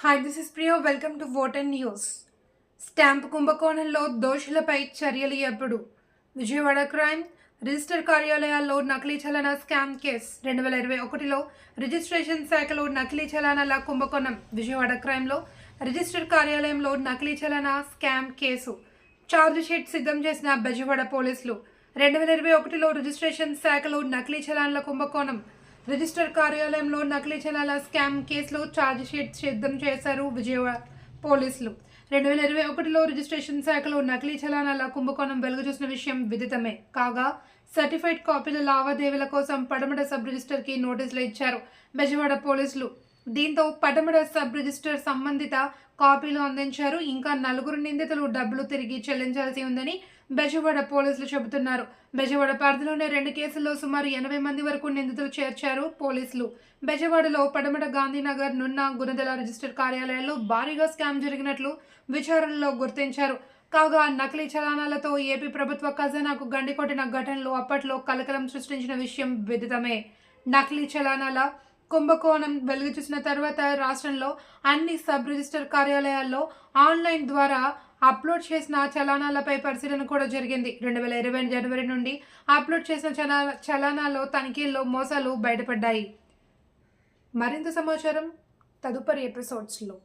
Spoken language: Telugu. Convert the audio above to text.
Hi, this is Priya. Welcome to Vote and News. Stamp కుంభకోణంలో దోషులపై చర్యలు ఎప్పుడు? విజయవాడ క్రైమ్ రిజిస్టర్ కార్యాలయాల్లో నకిలీ చలానా స్కామ్ కేసు 2021లో రిజిస్ట్రేషన్ శాఖలో నకిలీ చలానాల కుంభకోణం. విజయవాడ క్రైమ్లో రిజిస్టర్ కార్యాలయంలో నకిలీ చలానా స్కామ్ కేసు ఛార్జ్ షీట్ సిద్ధం చేసిన బెజవాడ పోలీసులు. 2021లో రిజిస్ట్రేషన్ శాఖలో నకిలీ చలానాల కుంభకోణం. రిజిస్టర్ కార్యాలయంలో నకిలీ చలానాల స్కామ్ కేసులో ఛార్జ్ షీట్ సిద్ధం చేశారు విజయవాడ పోలీసులు. 2021లో రిజిస్ట్రేషన్ శాఖలో నకిలీ చలానాల కుంభకోణం వెలుగు చూసిన విషయం విదితమే. కాగా సర్టిఫైడ్ కాపీల లావాదేవీల కోసం పడమట సబ్ రిజిస్టర్కి నోటీసులు ఇచ్చారు బెజవాడ పోలీసులు. దీంతో పడమట సబ్ రిజిస్టర్ సంబంధిత కాపీలు అందించారు. ఇంకా 4 నిందితులు డబ్బులు తిరిగి చెల్లించాల్సి ఉందని బెజవాడ పోలీసులు చెబుతున్నారు. బెజవాడ పరిధిలోనే 2 కేసుల్లో సుమారు 80 మంది వరకు నిందితులు చేర్చారు పోలీసులు. బెజవాడలో పడమట గాంధీనగర్ నున్న గుణదల రిజిస్టర్ కార్యాలయాల్లో భారీగా స్కామ్ జరిగినట్లు విచారణలో గుర్తించారు. కాగా నకిలీ చలానాలతో ఏపీ ప్రభుత్వ ఖజానాకు గండి కొట్టిన ఘటనలు అప్పట్లో కలకలం సృష్టించిన విషయం విదితమే. నకిలీ చలానాల కుంభకోణం వెలుగు చూసిన తర్వాత రాష్ట్రంలో అన్ని సబ్ రిజిస్టర్ కార్యాలయాల్లో ఆన్లైన్ ద్వారా అప్లోడ్ చేసిన చలానాలపై పరిశీలన కూడా జరిగింది. 2020 జనవరి నుండి అప్లోడ్ చేసిన చలానాల్లో తనిఖీల్లో మోసాలు బయటపడ్డాయి. మరింత సమాచారం తదుపరి ఎపిసోడ్స్లో.